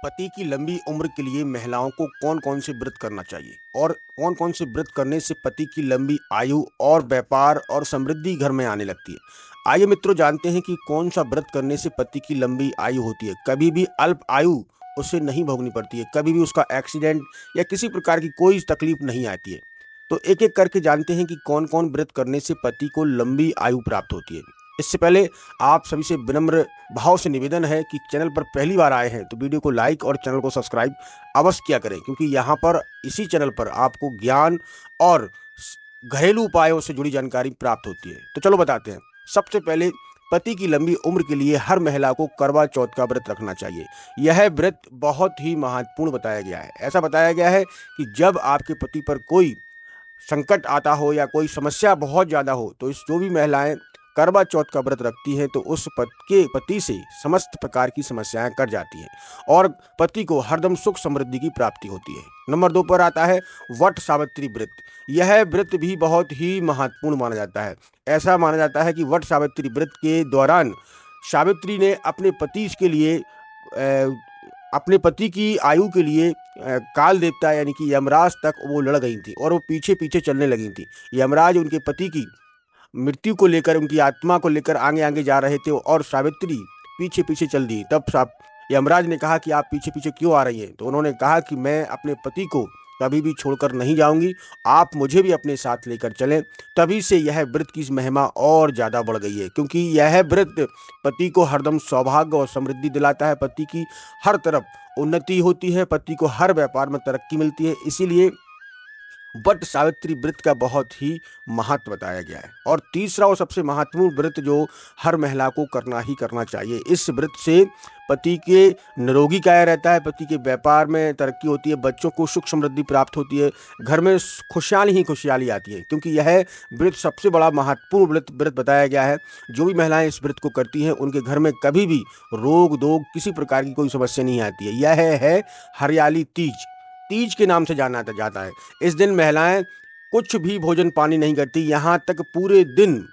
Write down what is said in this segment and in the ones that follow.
पति की लंबी उम्र के लिए महिलाओं को कौन-कौन से व्रत करना चाहिए और कौन-कौन से व्रत करने से पति की लंबी आयु और व्यापार और समृद्धि घर में आने लगती है। आइए मित्रों जानते हैं कि कौन सा व्रत करने से पति की लंबी आयु होती है। कभी भी अल्प आयु उसे नहीं भोगनी पड़ती है, कभी भी उसका एक्सीडेंट या किसी प्रकार की कोई तकलीफ नहीं आती है। तो एक-एक करके जानते हैं कि कौन-कौन व्रत करने से पति को लंबी आयु प्राप्त होती है। इससे पहले आप सभी से विनम्र भाव से निवेदन है कि चैनल पर पहली बार आए हैं तो वीडियो को लाइक और चैनल को सब्सक्राइब अवश्य किया करें, क्योंकि यहाँ पर इसी चैनल पर आपको ज्ञान और घरेलू उपायों से जुड़ी जानकारी प्राप्त होती है। तो चलो बताते हैं। सबसे पहले पति की लंबी उम्र के लिए हर महिला को करवा चौथ का व्रत रखना चाहिए। यह व्रत बहुत ही महत्वपूर्ण बताया गया है। ऐसा बताया गया है कि जब आपके पति पर कोई संकट आता हो या कोई समस्या बहुत ज़्यादा हो, तो इस जो भी महिलाएं करवा चौथ का व्रत रखती हैं तो उस पति से समस्त प्रकार की समस्याएं कट जाती हैं और पति को हरदम सुख समृद्धि की प्राप्ति होती है। नंबर 2 पर आता है वट सावित्री व्रत। यह व्रत भी बहुत ही महत्वपूर्ण माना जाता है। ऐसा माना जाता है कि वट सावित्री व्रत के दौरान सावित्री ने अपने पति की आयु के लिए काल देवता यानी कि यमराज तक वो लड़ गई थी और वो पीछे पीछे चलने लगी थी। यमराज उनके पति की मृत्यु को लेकर, उनकी आत्मा को लेकर आगे आगे जा रहे थे और सावित्री पीछे पीछे चल दी। तब यमराज ने कहा कि आप पीछे पीछे क्यों आ रही हैं? तो उन्होंने कहा कि मैं अपने पति को कभी भी छोड़कर नहीं जाऊंगी, आप मुझे भी अपने साथ लेकर चलें। तभी से यह व्रत की महिमा और ज़्यादा बढ़ गई है, क्योंकि यह व्रत पति को हरदम सौभाग्य और समृद्धि दिलाता है। पति की हर तरफ उन्नति होती है, पति को हर व्यापार में तरक्की मिलती है। इसीलिए वट सावित्री व्रत का बहुत ही महत्व बताया गया है। और तीसरा और सबसे महत्वपूर्ण व्रत जो हर महिला को करना ही करना चाहिए, इस व्रत से पति के निरोगी काया रहता है, पति के व्यापार में तरक्की होती है, बच्चों को सुख समृद्धि प्राप्त होती है, घर में खुशहाली ही खुशहाली आती है, क्योंकि यह व्रत सबसे बड़ा महत्वपूर्ण व्रत बताया गया है। जो भी महिलाएं इस व्रत को करती हैं उनके घर में कभी भी रोग दोग किसी प्रकार की कोई समस्या नहीं आती है। यह है हरियाली तीज। तीज के नाम से जाना जाता है। इस दिन महिलाएं कुछ भी भोजन पानी नहीं करती, यहाँ तक पूरे दिन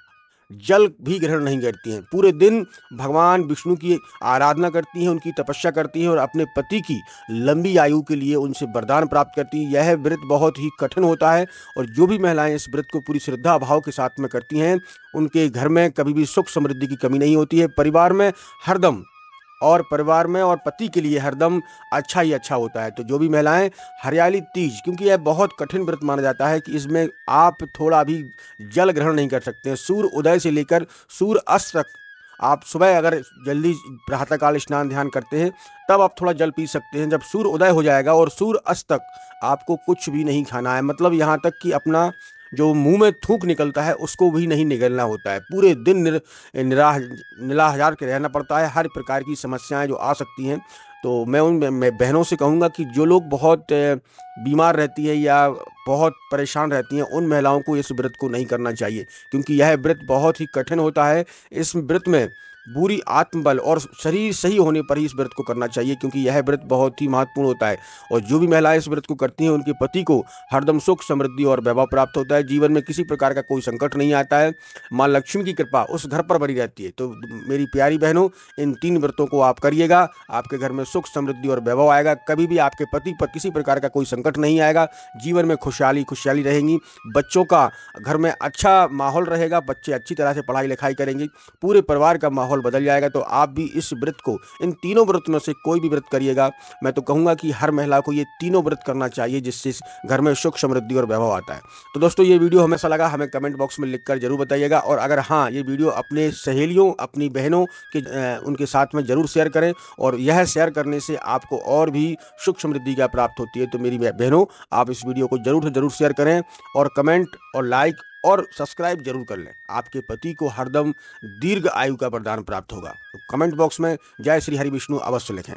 जल भी ग्रहण नहीं करती हैं। पूरे दिन भगवान विष्णु की आराधना करती हैं, उनकी तपस्या करती हैं और अपने पति की लंबी आयु के लिए उनसे वरदान प्राप्त करती हैं। यह व्रत बहुत ही कठिन होता है और जो भी महिलाएं इस व्रत को पूरी श्रद्धा भाव के साथ में करती हैं उनके घर में कभी भी सुख समृद्धि की कमी नहीं होती है। परिवार में और पति के लिए हरदम अच्छा ही अच्छा होता है। तो जो भी महिलाएं हरियाली तीज, क्योंकि यह बहुत कठिन व्रत माना जाता है कि इसमें आप थोड़ा भी जल ग्रहण नहीं कर सकते हैं। सूर्य उदय से लेकर सूर्य अस्त तक, आप सुबह अगर जल्दी प्रातःकाल स्नान ध्यान करते हैं तब आप थोड़ा जल पी सकते हैं। जब सूर्य उदय हो जाएगा और सूर्य अस्त तक आपको कुछ भी नहीं खाना है, मतलब यहाँ तक कि अपना जो मुंह में थूक निकलता है उसको भी नहीं निगलना होता है। पूरे दिन निराहार के रहना पड़ता है। हर प्रकार की समस्याएं जो आ सकती हैं, तो मैं उन बहनों से कहूँगा कि जो लोग बहुत बीमार रहती है या बहुत परेशान रहती हैं, उन महिलाओं को इस व्रत को नहीं करना चाहिए, क्योंकि यह व्रत बहुत ही कठिन होता है। इस व्रत में पूरी आत्मबल और शरीर सही होने पर ही इस व्रत को करना चाहिए, क्योंकि यह व्रत बहुत ही महत्वपूर्ण होता है। और जो भी महिलाएं इस व्रत को करती हैं उनके पति को हरदम सुख समृद्धि और वैभव प्राप्त होता है। जीवन में किसी प्रकार का कोई संकट नहीं आता है। माँ लक्ष्मी की कृपा उस घर पर बनी रहती है। तो मेरी प्यारी बहनों, इन 3 व्रतों को आप करिएगा, आपके घर में सुख समृद्धि और वैभव आएगा। कभी भी आपके पति पर किसी प्रकार का कोई संकट नहीं आएगा। जीवन में खुशहाली खुशहाली रहेंगी। बच्चों का घर में अच्छा माहौल रहेगा, बच्चे अच्छी तरह से पढ़ाई लिखाई करेंगे, पूरे परिवार का माहौल बदल जाएगा। तो आप भी इस व्रत को, इन तीनों व्रत में से कोई भी व्रत करिएगा। मैं तो कहूँगा कि हर महिला को ये तीनों व्रत करना चाहिए, जिससे घर में सुख समृद्धि और वैभव आता है। तो दोस्तों, ये वीडियो हमें ऐसा लगा हमें कमेंट बॉक्स में लिखकर जरूर बताइएगा। और अगर हाँ, ये वीडियो अपने सहेलियों, अपनी बहनों के उनके साथ में जरूर शेयर करें, और यह शेयर करने से आपको और भी सुख समृद्धि का प्राप्त होती है। तो मेरी बहनों, आप इस वीडियो को जरूर से जरूर शेयर करें और कमेंट और लाइक और सब्सक्राइब जरूर कर लें। आपके पति को हरदम दीर्घ आयु का वरदान प्राप्त होगा। तो कमेंट बॉक्स में जय श्री हरि विष्णु अवश्य लिखें।